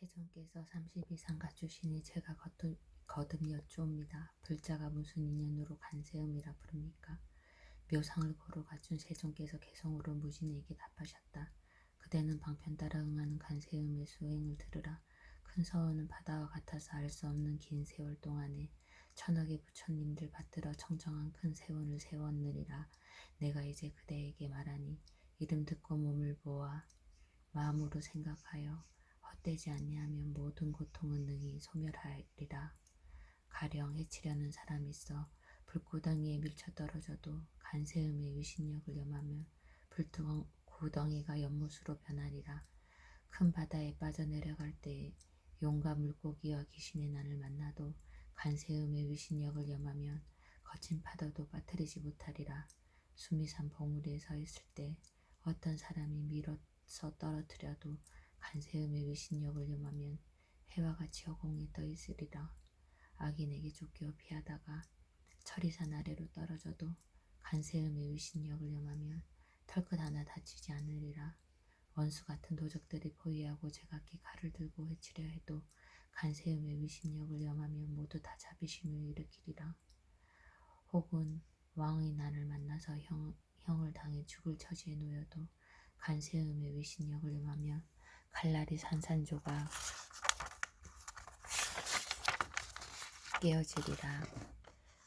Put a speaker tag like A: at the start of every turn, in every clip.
A: 세존께서 30 이상 갖추시니 제가 거듭 여쭈옵니다. 불자가 무슨 인연으로 간세음이라 부릅니까? 묘상을 고루 갖춘 세존께서 개성으로 무진에게 답하셨다. 그대는 방편 따라 응하는 간세음의 수행을 들으라. 큰 서원은 바다와 같아서 알 수 없는 긴 세월 동안에 천억의 부처님들 받들어 청정한 큰 세원을 세웠느니라. 내가 이제 그대에게 말하니 이름 듣고 몸을 보아 마음으로 생각하여 헛되지 아니하면 모든 고통은 능히 소멸하리라. 가령 해치려는 사람이 있어 불구덩이에 밀쳐 떨어져도 간세음의 위신력을 염하면 불구덩이가 연못으로 변하리라. 큰 바다에 빠져내려갈 때에 용과 물고기와 귀신의 난을 만나도 간세음의 위신력을 염하면 거친 파도도 빠뜨리지 못하리라. 숨이 산 봉우리에 서 있을 때 어떤 사람이 밀어서 떨어뜨려도 간세음의 위신력을 염하면 해와 같이 허공에 떠 있으리라. 악인에게 쫓겨 피하다가 철이산 아래로 떨어져도 간세음의 위신력을 염하면 털끝 하나 다치지 않으리라. 원수 같은 도적들이 포위하고 제각기 칼을 들고 해치려 해도 간세음의 위신력을 염하면 모두 다 자비심을 일으키리라. 혹은 왕의 난을 만나서 형을 당해 죽을 처지에 놓여도 간세음의 위신력을 염하면 칼날이 산산조각 깨어지리라.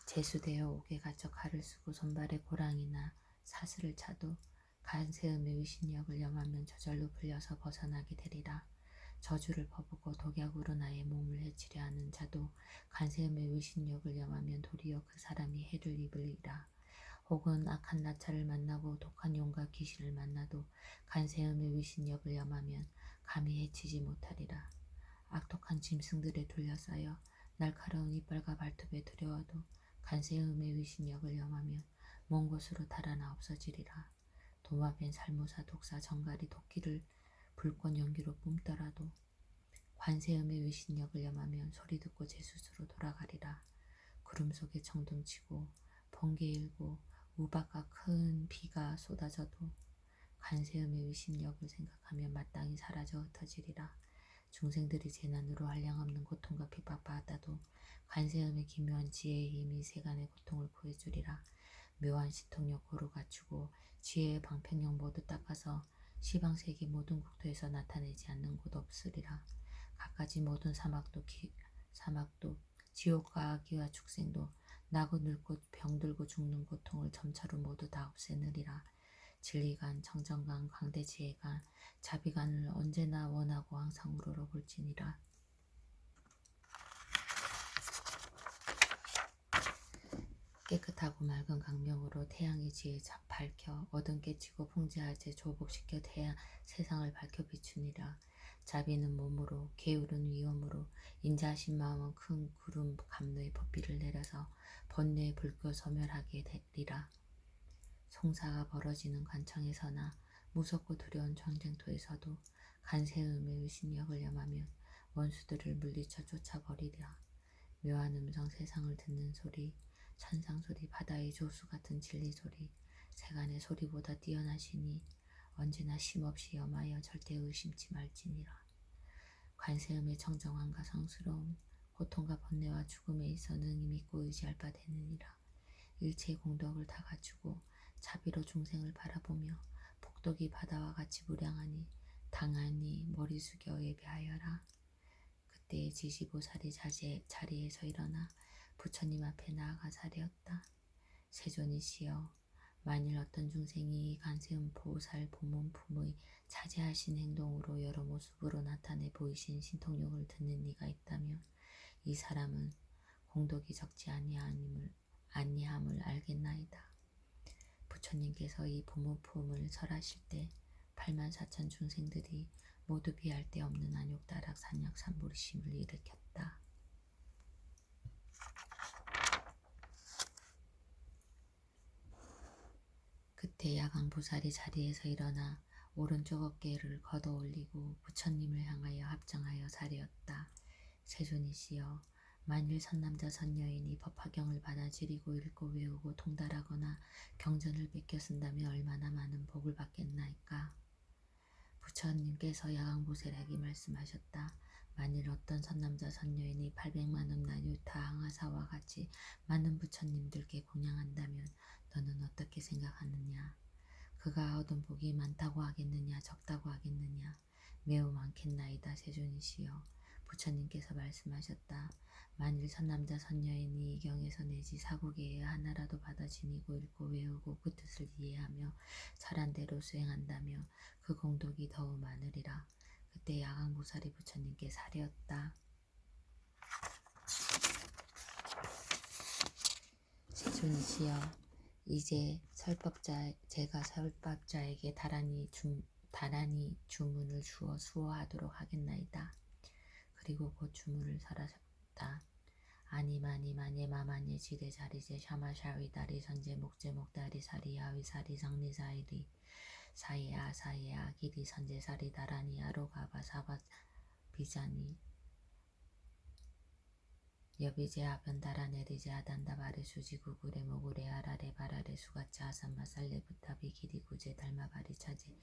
A: 제수되어 옥에 갇혀 칼을 쓰고 손발에 고랑이나 사슬을 차도 간세음의 위신력을 염하면 저절로 풀려서 벗어나게 되리라. 저주를 퍼붓고 독약으로 나의 몸을 해치려 하는 자도 간세음의 위신력을 염하면 도리어 그 사람이 해를 입으리라. 혹은 악한 나찰을 만나고 독한 용과 귀신을 만나도 간세음의 위신력을 염하면 감히 해치지 못하리라. 악독한 짐승들에 둘러싸여 날카로운 이빨과 발톱에 두려워도 간세음의 위신력을 염하면 먼 곳으로 달아나 없어지리라. 도마뱀, 살모사, 독사, 정갈이 도끼를 불꽃 연기로 뿜더라도 관세음의 위신력을 염하면 소리 듣고 제 스스로 돌아가리라. 구름 속에 청둥치고 번개 일고 우박과 큰 비가 쏟아져도 간세음의 위신력을 생각하면 마땅히 사라져 흩어지리라. 중생들이 재난으로 한량없는 고통과 핍박받아도 간세음의 기묘한 지혜의 힘이 세간의 고통을 구해주리라. 묘한 신통력 고루 갖추고 지혜의 방편력 모두 닦아서 시방세계 모든 국토에서 나타내지 않는 곳 없으리라. 갖가지 모든 사막도 지옥과 악귀와 축생도 나고 늙고 병들고 죽는 고통을 점차로 모두 다 없애느리라. 진리간, 정정간, 광대지혜간, 자비간을 언제나 원하고 항상 우러러볼지니라. 깨끗하고 맑은 강명으로 태양의 지혜 밝혀 어둠 깨치고 풍자하제 조복시켜 세상을 밝혀 비추니라. 자비는 몸으로 계율은 위엄으로 인자하신 마음은 큰 구름 감로의 법비를 내려서 번뇌의 불교 소멸하게 되리라. 송사가 벌어지는 관청에서나 무섭고 두려운 전쟁터에서도 간세음의 위신력을 염하면 원수들을 물리쳐 쫓아버리리라. 묘한 음성 세상을 듣는 소리, 천상 소리, 바다의 조수 같은 진리 소리, 세간의 소리보다 뛰어나시니 언제나 쉼없이 염하여 절대 의심치 말지니라. 관세음의 청정함과 성스러움, 고통과 번뇌와 죽음에 있어 능히 믿고 의지할 바 되느니라. 일체의 공덕을 다 갖추고 자비로 중생을 바라보며 복덕이 바다와 같이 무량하니 당연히 머리 숙여 예배하여라. 그때의 지지보살이 자리에서 일어나 부처님 앞에 나아가 사례었다. 세존이시여, 만일 어떤 중생이 간세음 보살 본문품의 자제하신 행동으로 여러 모습으로 나타내 보이신 신통력을 듣는 이가 있다면 이 사람은 공덕이 적지 아니함을 알겠나이다. 부처님께서 이 본문품을 설하실 때 84,000 중생들이 모두 비할 데 없는 안욕다락 산약 산부리심을 일으켰다. 그때 야광보살이 자리에서 일어나 오른쪽 어깨를 걷어 올리고 부처님을 향하여 합장하여 사례었다. 세존이시여, 만일 선남자 선여인이 법화경을 받아들이고 읽고 외우고 통달하거나 경전을 베껴 쓴다면 얼마나 많은 복을 받겠나이까. 부처님께서 야광보살에게 말씀하셨다. 만일 어떤 선남자 선녀인이 800만 원 유타 항아사와 같이 많은 부처님들께 공양한다면 너는 어떻게 생각하느냐? 그가 얻은 복이 많다고 하겠느냐 적다고 하겠느냐? 매우 많겠나이다. 세존이시여. 부처님께서 말씀하셨다. 만일 선남자 선녀인이 이 경에서 내지 사국의 하나라도 받아 지니고 읽고 외우고 그 뜻을 이해하며 잘한 대로 수행한다며 그 공덕이 더욱 많으리라. 그때 야광보살이 부처님께 사려었다. 세존이시여, 이제 제가 설법자에게 다란히 주문을 주어 수호하도록 하겠나이다. 그리고 곧 주문을 설하셨다. 아니마니 마니 마마니 지대 자리제 샤마샤위 다리 선제 목제 목다리 사리 야위 사리 상리 사이리 사이야 사이야 기리 선제 사리 다라니 아로가바 사바 비자니 여비제 아변다라 내리제 아단다 바레 수지 구구레 모구레 아라레 바라레 수가차 아산마 살레 부타비 기리 구제 달마바리 차제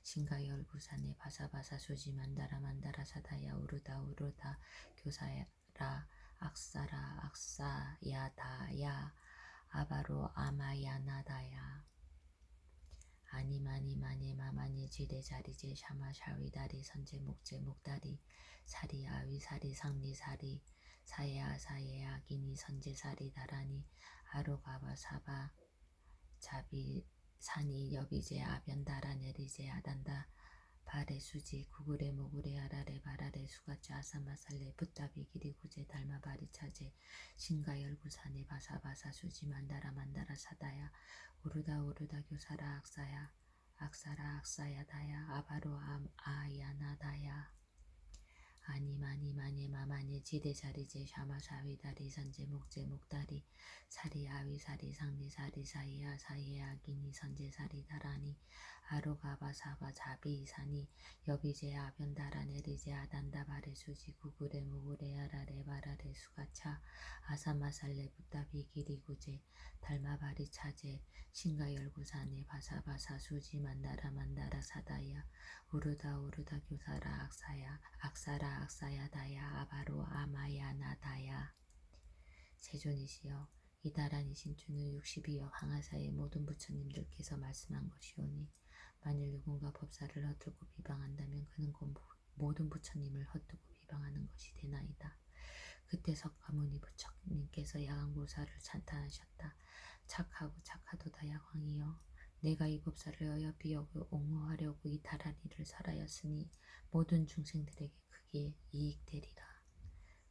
A: 신가열 부산에 바사바사 수지 만다라 만다라 사다야 우르다 우르다 교사라 악사라 악사야다야 아바로 아마야나다야 아니마니 마니 마마니 지대 자리제 샤마 샤위다리 선제 목제 목다리 사리 아위 사리 상리 사리 사야 사예야 기니 선제 사리 다라니 아로가바 사바 자비 산이 여비제 아변다라 내리제 아단다 바레 수지 구구레 모구레 아라레 바라레 수가짜 아사마살레 붓다비 기리구제 달마바리 차제 신가열 부산에 바사바사 수지 만다라 만다라 사다야 우르다 우르다 교사라 악사야 악사라 악사야다야 아바로 아야나다야 아니마니 마니 마마니 지대 자리제 샤마샤위다리 선제 목제 목다리 사리 아위 사리 상리 사리 사이야 사이야 기니 선제 사리 다라니 아로가바 사바 자비 사니 여비제 아변다라 내리제 아단다 바레 수지 구구레 무구레 아라레 바라레 수가차 아사마살레 붓다비 기리구제 달마바리 차제 신가열구산에 바사바사 수지 만다라 만다라 사다야 우르다 우르다 교사라 악사야 악사라 악사야다야 아바로 아마야나다야. 세존이시여, 이 다란이 신주는 62억 항아사의 모든 부처님들께서 말씀한 것이오니 만일 누군가 법사를 헛들고 비방한다면 그는 곧 모든 부처님을 헛두고 비방하는 것이 되나이다. 그때 석가모니 부처님께서 야광보살을 찬탄하셨다. 착하고 착하도다 야광이여, 내가 이 법사를 어여삐 여겨 옹호하려고 이 다란이를 설하였으니 모든 중생들에게 크게 이익되리라.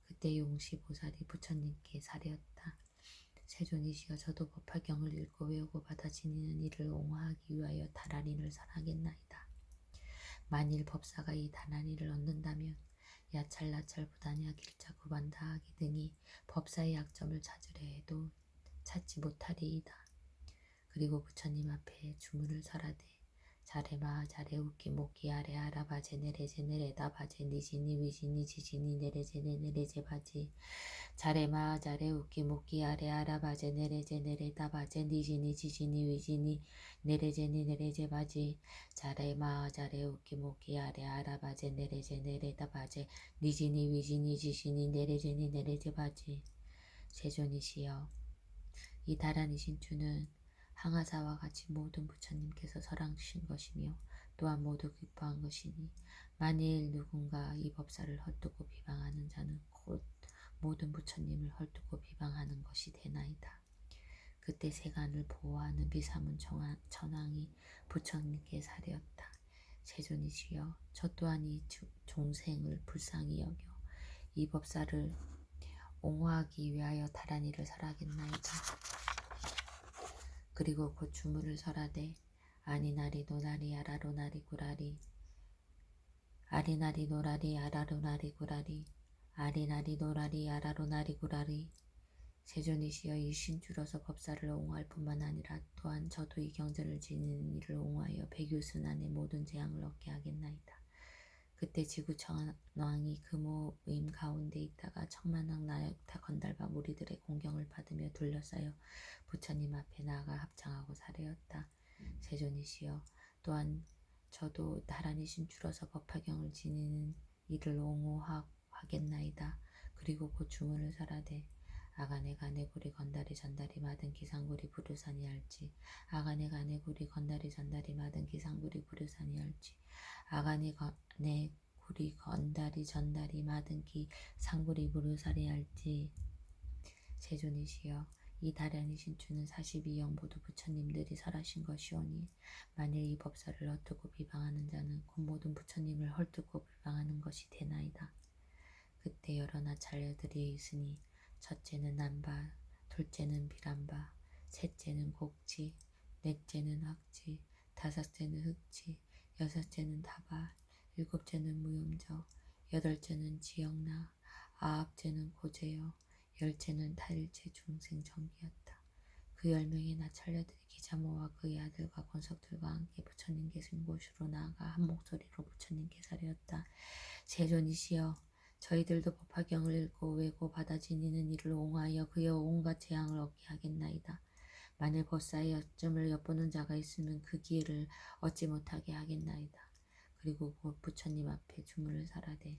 A: 그때 용시보살이 부처님께 사려었다. 세존이시여, 저도 법화경을 읽고 외우고 받아 지니는 이를 옹호하기 위하여 다란이를 설하겠나이다. 만일 법사가 이 다란이를 얻는다면 야찰나찰 부다냐 길자 구반다하기 등이 법사의 약점을 찾으려 해도 찾지 못하리이다. 그리고 부처님 앞에 주문을 설하되 자레마 자레 우키 모키 아레 아라바제 네레제 네레다 바제 니지니 위지니 지지니 네레제 네레제 바지 자레마 자레 우키 모키 아레 아라바제 네레제 네레다 바제 니지니 지지니 위지니 네레제니 네레제 바지 자레마 자레 우키 모키 아레 아라바제 네레제 네레다 바제 니지니 위지니 지지니 네레제니 네레제 바지. 세존이시여, 이 다란이 신주는 항아사와 같이 모든 부처님께서 설하신 것이며 또한 모두 기뻐한 것이니 만일 누군가 이 법사를 헛두고 비방하는 자는 곧 모든 부처님을 헛두고 비방하는 것이 되나이다. 그때 세간을 보호하는 비사문 천왕이 부처님께 사려었다. 세존이시여, 저 또한 이 종생을 불쌍히 여겨 이 법사를 옹호하기 위하여 다란이를 설하겠나이다. 그리고 곧 주문을 설하되 아니나리 노나리 아라로나리 구라리 아리나리 노라리 아라로나리 구라리 아리나리 노라리 아라로나리 구라리. 세존이시여, 이 신주로서 법사를 옹호할 뿐만 아니라 또한 저도 이 경전을 지니는 이를 옹호하여 백유순환의 모든 재앙을 얻게 하겠나이다. 그때 지구천왕이 금오임 가운데 있다가 청만왕 나역타 건달바 무리들의 공경을 받으며 둘러싸여 부처님 앞에 나아가 합창하고 사례었다. 세존이시여, 또한 저도 나란히신 줄어서 법화경을 지니는 이를 옹호하겠나이다. 그리고 곧 주문을 설하되 아가네가 내고리 건다리 전다리 마든 기상구리 부르사니 할지 아가네가 내고리 건다리 전다리 마든 기상구리 부르사니 할지 아가네가 내고리 건다리 전다리 마든 기상구리 부르사리 할지. 세존이시여, 이 다량이신 주는 42영 모두 부처님들이 설하신 것이오니 만일 이 법사를 헛되고 비방하는 자는 곧 모든 부처님을 헐뜯고 비방하는 것이 되나이다. 그때 여러 나찰녀들이 있으니 첫째는 남바, 둘째는 비람바, 셋째는 곡지, 넷째는 확지, 다섯째는 흑지, 여섯째는 다발, 일곱째는 무용저, 여덟째는 지역나, 아홉째는 고제여, 열째는 타일체 중생 정기였다. 그 10명의 나찰녀들이 기자모와 그의 아들과 권석들과 함께 부처님 계신 곳으로 나아가 한 목소리로 부처님께 사려었다. 세존이시여, 저희들도 법화경을 읽고 외고 받아 지니는 이를 옹호하여 그의 온갖 재앙을 얻게 하겠나이다. 만일 법사의 여점을 엿보는 자가 있으면 그 기회를 얻지 못하게 하겠나이다. 그리고 곧 부처님 앞에 주문을 설하되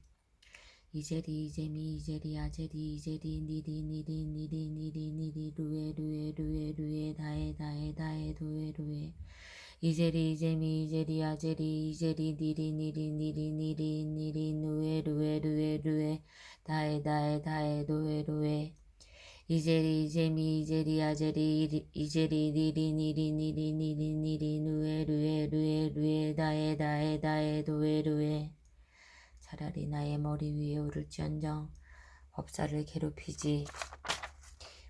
A: 이제리 이제미 이제리 아제리 이제리 니리 니리 니리 니리 니리 루에 루에 루에 루에 다에 다에 다에 루에 루에 이제리 이제미 이제리 아제리 이제리 니리 니리 니리 니리 니리 누에 루에 루에 루에 다에 다에 다에 루에 루에 이제리 이제미 이제리 아제리 이제리 니리 니리 니리 니리 니리 누에 루에 루에 루에 다에 다에 다에 루에 루에. 차라리 나의 머리 위에 오를지언정 법사를 괴롭히지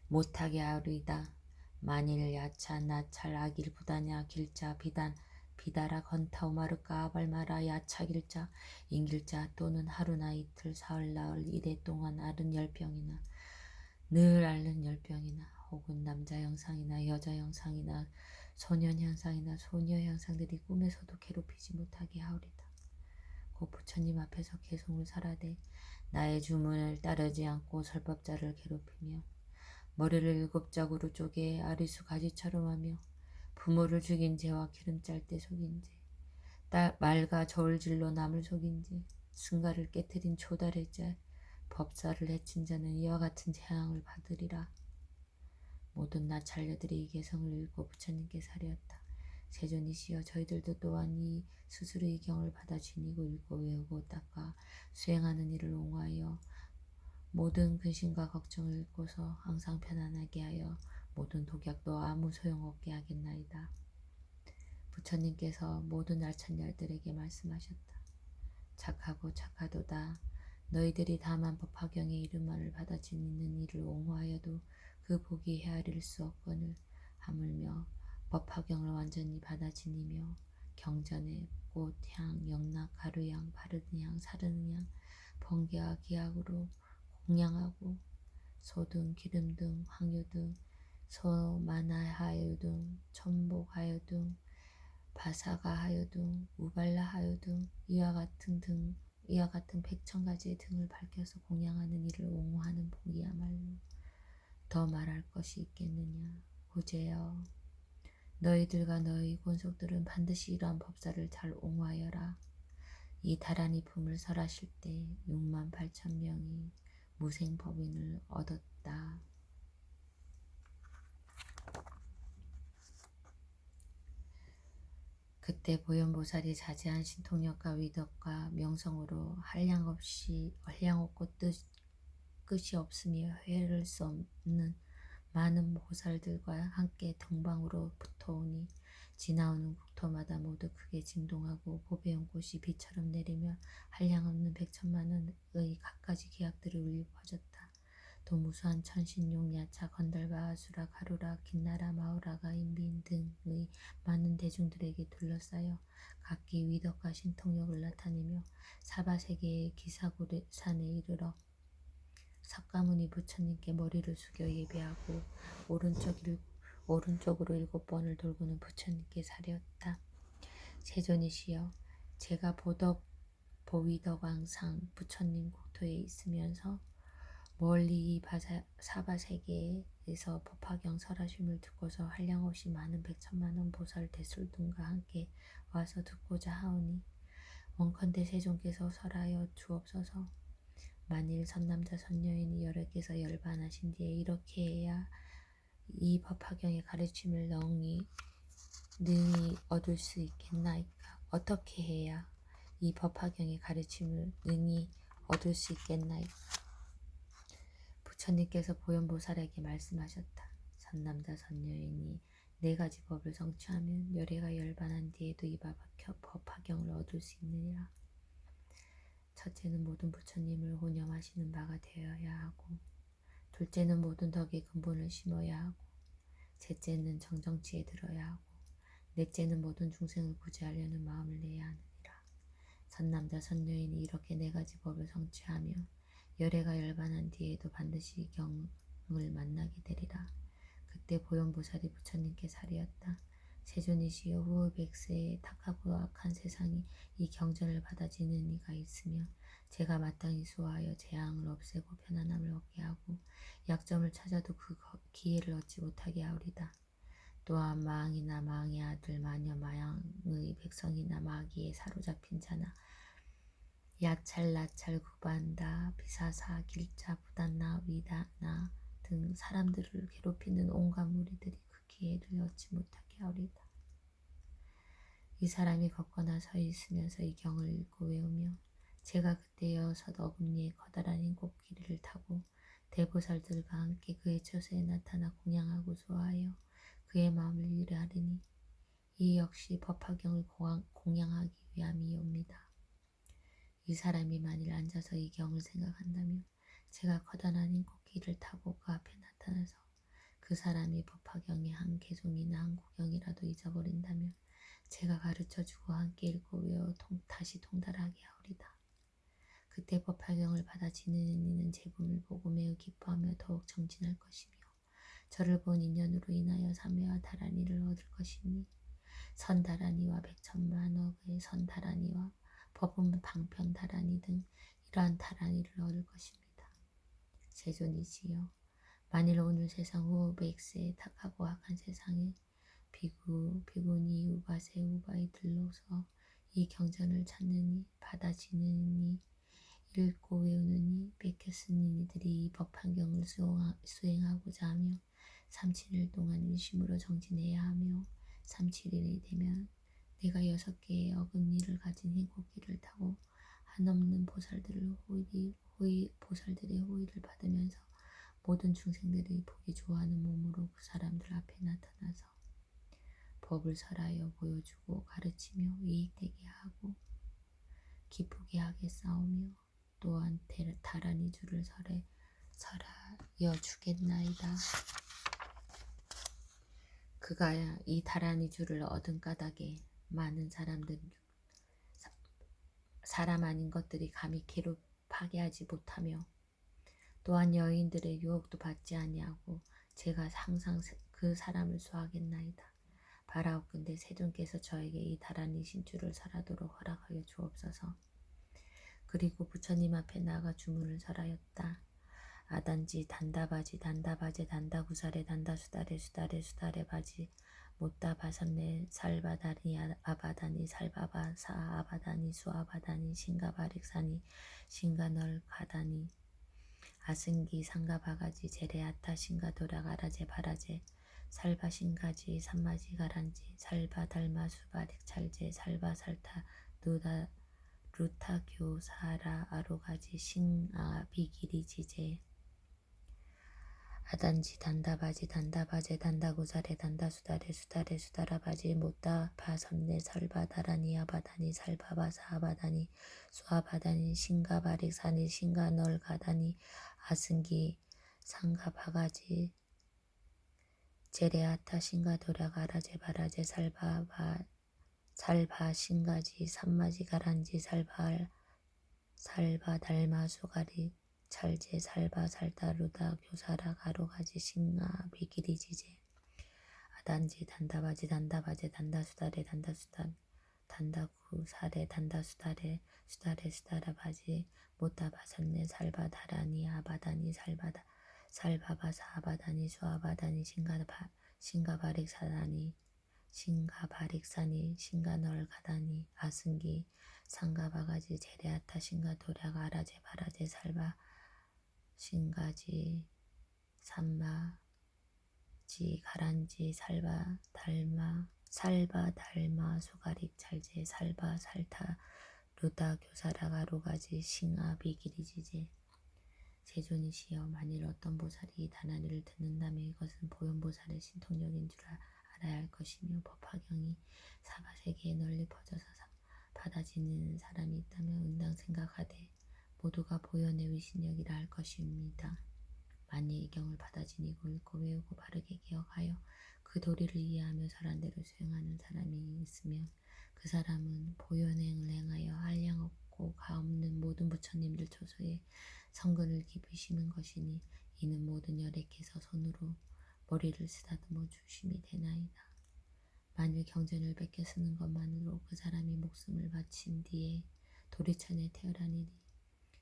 A: 못하게 하리이다. 만일 야차 나찰 아길 부다냐 길자 비단 비다라 건타오 마르까 아발마라 야차 길자 인길자 또는 하루나 이틀 사흘 나흘 이래 동안 앓은 열병이나 늘 앓는 열병이나 혹은 남자 형상이나 여자 형상이나 소년 형상이나 소녀 형상들이 꿈에서도 괴롭히지 못하게 하오리다. 곧 부처님 앞에서 개송을 설하되 나의 주문을 따르지 않고 설법자를 괴롭히며 머리를 7짝으로 쪼개 아리수 가지처럼 하며 부모를 죽인 죄와 기름 짤 때 속인 죄 말과 저울질로 남을 속인 죄 승가를 깨뜨린 초달의 죄 법사를 해친 자는 이와 같은 재앙을 받으리라. 모든 나찰녀들이 이 개성을 읽고 부처님께 사려었다. 세존이시여, 저희들도 또한 이 스스로 이 경을 받아 지니고 읽고 외우고 닦아 수행하는 일을 옹호하여 모든 근심과 걱정을 잃고서 항상 편안하게 하여 모든 독약도 아무 소용없게 하겠나이다. 부처님께서 모든 나찰녀들에게 말씀하셨다. 착하고 착하도다. 너희들이 다만 법화경의 이름만을 받아 지니는 이를 옹호하여도 그 복이 헤아릴 수 없거늘 하물며 법화경을 완전히 받아 지니며 경전에 꽃, 향, 영락, 가루향, 바르는 향, 사르는 향, 번개와 기약으로 공양하고 소등, 기름 등, 황유 등, 소마나하유 등, 천복하유 등, 바사가하유 등, 우발라하유 등 이와 같은 100,000가지의 등을 밝혀서 공양하는 이를 옹호하는 복이야말로 더 말할 것이 있겠느냐. 고제여, 너희들과 너희 권속들은 반드시 이러한 법사를 잘 옹호하여라. 이 다란이 품을 설하실 때 68,000명이 무생법인을 얻었다. 그때 보현보살이 자제한 신통력과 위덕과 명성으로 한량없고 끝이 없으며 헤아릴 수 없는 많은 보살들과 함께 동방으로 붙어오니 지나오는 국토마다 모두 크게 진동하고 보배운 꽃이 비처럼 내리며 한량없는 100,000만원의 갖가지 기약들을 울려 퍼졌다. 또 무수한 천신용, 야차, 건달바, 아수라, 가루라, 긴나라, 마오라가, 인빈 등의 많은 대중들에게 둘러싸여 각기 위덕과 신통력을 나타내며 사바세계의 기사고산에 이르러 석가모니 부처님께 머리를 숙여 예배하고 오른쪽으로 7번을 돌고는 부처님께 사려었다. 세존이시여, 제가 보위덕왕상 부처님 국토에 있으면서 멀리 이 사바세계에서 법화경 설하심을 듣고서 한량없이 많은 백천만원 보살 대술등과 함께 와서 듣고자 하오니 원컨대 세존께서 설하여 주옵소서. 만일 선남자 선여인이 여러께서 열반하신 뒤에 이렇게 해야 이 법화경의 가르침을 능히 얻을 수 있겠나이까? 어떻게 해야 이 법화경의 가르침을 능히 얻을 수 있겠나이까? 부처님께서 보현보살에게 말씀하셨다. 선남자 선여인이 4가지 법을 성취하면 열애가 열반한 뒤에도 이 법화경을 얻을 수 있느니라. 첫째는 모든 부처님을 혼념하시는 바가 되어야 하고, 둘째는 모든 덕의 근본을 심어야 하고, 셋째는 정정치에 들어야 하고, 넷째는 모든 중생을 구제하려는 마음을 내야 하느니라. 선남자 선여인이 이렇게 4가지 법을 성취하며 열애가 열반한 뒤에도 반드시 이 경을 만나게 되리라. 그때 보현보살이 부처님께 사리었다. 세존이시여, 후후 100세에 탁하고 악한 세상이 이 경전을 받아지는 이가 있으며 제가 마땅히 수호하여 재앙을 없애고 편안함을 얻게 하고 약점을 찾아도 그 기회를 얻지 못하게 하오리다. 또한 마왕이나 마왕의 아들, 마녀, 마왕의 백성이나 마귀에 사로잡힌 자나 야찰, 나찰, 구반다, 비사사, 길자, 부단나, 위다나 등 사람들을 괴롭히는 온갖 무리들이 그 기회를 얻지 못하게 하오리다. 이 사람이 걷거나 서 있으면서 이 경을 읽고 외우며 제가 그때여 섣어금니의 커다란 흰코끼리를 타고 대보살들과 함께 그의 처소에 나타나 공양하고 수호하여 그의 마음을 위로하리니 이 역시 법화경을 공양하기 위함이옵니다. 이 사람이 만일 앉아서 이 경을 생각한다면 제가 커다란 흰코끼리를 타고 그 앞에 나타나서 그 사람이 법화경의 한 개종이나 한 구경이라도 잊어버린다면 제가 가르쳐주고 함께 읽고 외워 다시 통달하게 하오리다. 그때 법화경을 받아 지니는 이는 제금을 보고 매우 기뻐하며 더욱 정진할 것이며 저를 본 인연으로 인하여 삼매와 다란이를 얻을 것이니 선다란이와 백천만억의 선다란이와 법은 방편 다란이 등 이러한 다란이를 얻을 것입니다. 세존이시여, 만일 오늘 세상 후 100세에 탁하고 악한 세상에 비구, 비구니, 우바세, 우바이 들러서 이 경전을 찾느니 받아지느니 읽고 외우느니 뺏겼으니 이들이 이 법화경을 수행하고자 하며 37일 동안 일심으로 정진해야 하며 37일이 되면 내가 6개의 어금니를 가진 흰코끼리를 타고 한없는 보살들의 호의를 받으면서 모든 중생들이 보기 좋아하는 몸으로 그 사람들 앞에 나타나서 법을 설하여 보여주고 가르치며 이익되게 하고 기쁘게 하게 싸우며 또한 다란이 줄을 설하여 주겠나이다. 그가 이 다란이 줄을 얻은 까닭에 많은 사람 아닌 것들이 감히 괴롭하게 하지 못하며 또한 여인들의 유혹도 받지 아니하고 제가 항상 그 사람을 수하겠나이다. 바라옵건대 세존께서 저에게 이 다란이 신줄을 설하도록 허락하여 주옵소서. 그리고 부처님 앞에 나가 주문을 설하였다. 아단지 단다바지 단다바제 단다구사레 단다수다레 수다레 수다레 바지 못다 바선네 살바다니 아바다니 살바바사 아바다니 수아바다니 신가바릭사니 신가널 가다니 아승기 상가바가지 제레아타 신가도라가라제 바라제 살바신가지 산마지 가란지 살바달마수바릭 찰제 살바살타 루타교사라 아로가지 싱아 비기리지제 아단지 단다바지 단다바제 단다구사레 단다수다레 수다레 수다라바지 못다 바선네 설바다라니 아바다니 살바바사 아바다니 수아바다니 신가바릭사니 신가널가다니 아승기 상가바가지 제레아타 신가도라가라제 바라제 살바신가지 산마지 가란지 살바달마수가리 찰제 살바살다루다 교사라 가로가지 싱아 비기리지제 아단지 단다바지 단다바제 단다수다레 단다수다 단다구 구 사레 단다 수다레 수다라 바지 못다 바산네 살바다라니 아바다니 살바바사 아바다니 수아바다니 싱가바릭사다니 싱가바릭사니 싱가널가다니 아승기 상가바가지 제레아타 싱가도랴가 아라제 바라제 살바 싱가지 삼마지 가란지 살바 달마 수가릭 찰제 살바 살타 루다 교사라가 로가지 싱아 비기리지제 세존이시여 만일 어떤 보살이 이 단아리를 듣는다면 이것은 보현보살의 신통력인 줄 알아야 할 것이며 법화경이 사바세계에 널리 퍼져서 받아지는 사람이 있다면 응당 생각하되 모두가 보현의 위신력이라 할 것입니다. 만일 이 경을 받아지니고 읽고 외우고 바르게 기억하여 그 도리를 이해하며 설한대로 수행하는 사람이 있으면 그 사람은 보현행을 행하여 한량 없고 가없는 모든 부처님들 초소에 성근을 깊이 심은 것이니 이는 모든 열액해서 손으로 머리를 쓰다듬어 주심이 되나이다. 만일 경전을 베껴 쓰는 것만으로 그 사람이 목숨을 바친 뒤에 도리천에 태어나니니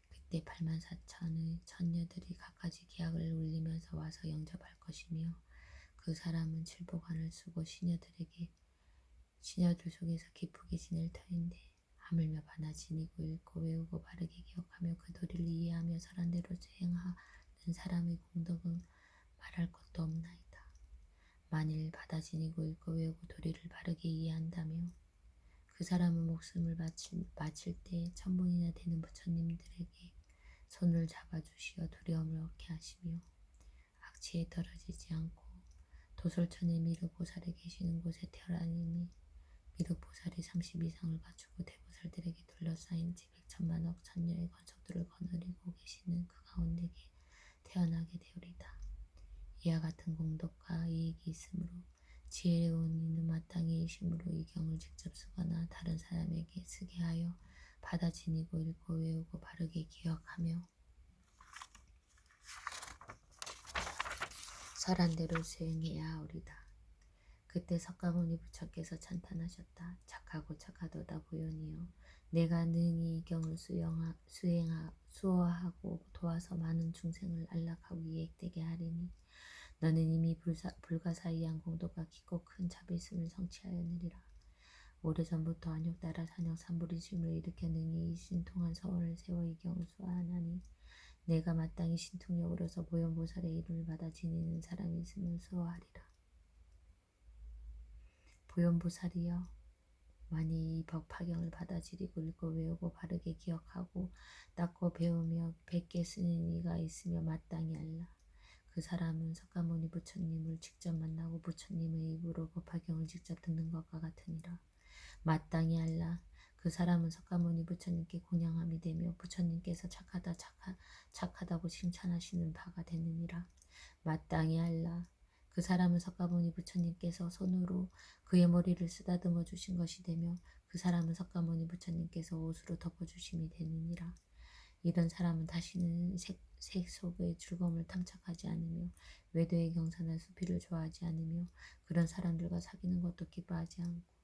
A: 그때 84,000의 천녀들이 갖가지 기약을 울리면서 와서 영접할 것이며 그 사람은 칠보관을 쓰고 시녀들 속에서 기쁘게 지낼 터인데 하물며 바나 지니고 읽고 외우고 바르게 기억하며 그 도리를 이해하며 설한대로 수행하는 사람의 공덕은 말할 것도 없나이다. 만일 바다 지니고 읽고 외우고 도리를 바르게 이해한다며 그 사람은 목숨을 바칠 때 천분이나 되는 부처님들에게 손을 잡아주시어 두려움을 얻게 하시며 악취에 떨어지지 않고 도솔천의 미륵보살이 계시는 곳에 태어나니 미륵보살이 30 이상을 갖추고 대보살들에게 둘러싸인 지백천만억 천녀의 권속들을 거느리고 계시는 그 가운데 태어나게 되오리다. 이와 같은 공덕과 이익이 있으므로 지혜로운 이는 마땅히 일심으로 이 경을 직접 쓰거나 다른 사람에게 쓰게 하여 받아 지니고 읽고 외우고 바르게 기억하며 설한대로 수행해야 하오리다. 그때 석가모니 부처께서 찬탄하셨다. 착하고 착하도다 보현이여, 내가 능히 이 경을 수어하고 도와서 많은 중생을 안락하고 이익되게 하리니 너는 이미 불가사의한 공덕과 깊고 큰 자비심을 성취하였느리라. 오래전부터 안욕따라 산역 삼부리심을 일으켜 능히 이 신통한 서원을 세워 이 경을 수어하나니 내가 마땅히 신통력으로서 보현보살의 이름을 받아 지니는 사람이 있으면 수어하리라. 보현보살이여, 만일 이 법화경을 받아들이고 읽고 외우고 바르게 기억하고 닦고 배우며 베껴 쓰는 이가 있으며 마땅히 알라. 그 사람은 석가모니 부처님을 직접 만나고 부처님의 입으로 법화경을 직접 듣는 것과 같으니라. 마땅히 알라. 그 사람은 석가모니 부처님께 공양함이 되며 부처님께서 착하다고 칭찬하시는 바가 되느니라. 마땅히 알라. 그 사람은 석가모니 부처님께서 손으로 그의 머리를 쓰다듬어 주신 것이 되며 그 사람은 석가모니 부처님께서 옷으로 덮어주심이 되느니라. 이런 사람은 다시는 세속의 즐거움을 탐착하지 않으며 외도의 경사나 수필을 좋아하지 않으며 그런 사람들과 사귀는 것도 기뻐하지 않고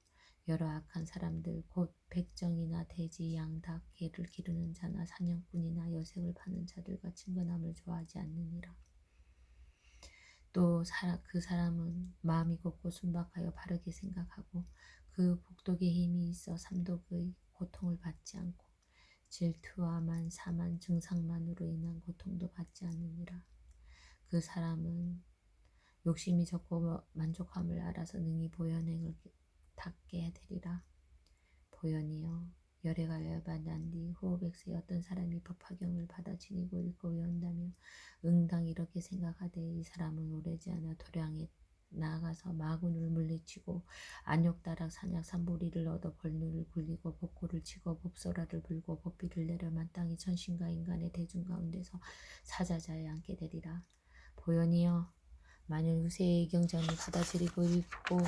A: 여러 악한 사람들 곧 백정이나 돼지, 양, 닭, 개를 기르는 자나 사냥꾼이나 여색을 파는 자들과 친근함을 좋아하지 않느니라. 또 그 사람은 마음이 곱고 순박하여 바르게 생각하고 그 복독의 힘이 있어 삼독의 고통을 받지 않고 질투와 사만 증상만으로 인한 고통도 받지 않느니라. 그 사람은 욕심이 적고 만족함을 알아서 능히 보현행을 닦게 되리라. 보현이여, 열애가 열반한 뒤 후오백세의 어떤 사람이 법화경을 받아 지니고 읽고 외운다며 응당 이렇게 생각하되 이 사람은 오래지 않아 도량에 나아가서 마군을 물리치고 안욕다락 산약 삼보리를 얻어 벌누를 굴리고 복고를 치고 법소라를 불고 법비를 내려 마땅히 천신과 인간의 대중 가운데서 사자자에 앉게 되리라. 보현이여, 만일 후세의 이경전을 받아들이고 읽고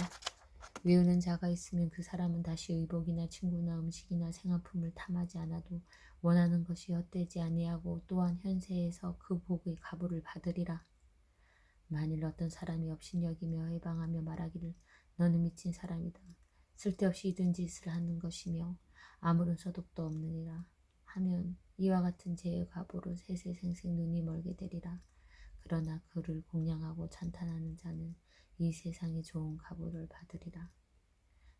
A: 외우는 자가 있으면 그 사람은 다시 의복이나 친구나 음식이나 생활품을 탐하지 않아도 원하는 것이 헛되지 아니하고 또한 현세에서 그 복의 가부를 받으리라. 만일 어떤 사람이 업신여기며 해방하며 말하기를 너는 미친 사람이다. 쓸데없이 이런 짓을 하는 것이며 아무런 소득도 없느니라 하면 이와 같은 죄의 가보로 세세생생 눈이 멀게 되리라. 그러나 그를 공양하고 찬탄하는 자는 이 세상의 좋은 가보를 받으리라.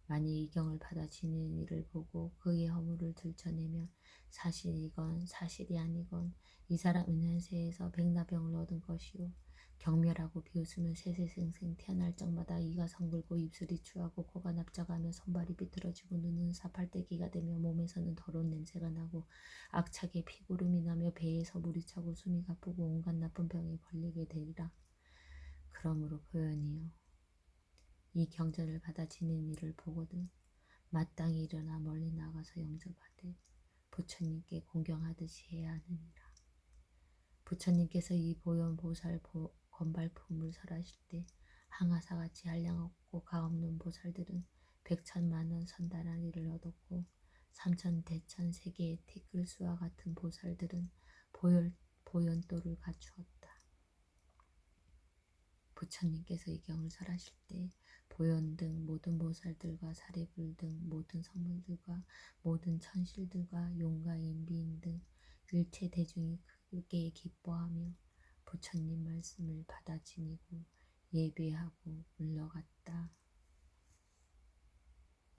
A: 만일 이경을 받아 지는 이를 보고 그의 허물을 들춰내면 사실이건 사실이 아니건 이 사람은 현세에서 백나병을 얻은 것이요 경멸하고 비웃으면 세세생생 태어날 적마다 이가 성글고 입술이 추하고 코가 납작하며 손발이 비틀어지고 눈은 사팔대기가 되며 몸에서는 더러운 냄새가 나고 악착의 피구름이 나며 배에서 물이 차고 숨이 가쁘고 온갖 나쁜 병에 걸리게 되리라. 그러므로 보현이여 이 경전을 받아 지는 이를 보거든 마땅히 일어나 멀리 나가서 영접하되 부처님께 공경하듯이 해야 하느니라. 부처님께서 이 보현보살 건발품을 설하실 때 항아사같이 한량없고 가없는 보살들은 백천만원 선단한 일을 얻었고 삼천대천 세계의 티끌수와 같은 보살들은 보현도를 갖추었다. 부처님께서 이 경을 설하실 때 보현 등 모든 보살들과 사리불 등 모든 성물들과 모든 천실들과 용과 인비인 등 일체 대중이 크게 기뻐하며 부처님 말씀을 받아 지니고 예배하고 물러갔다.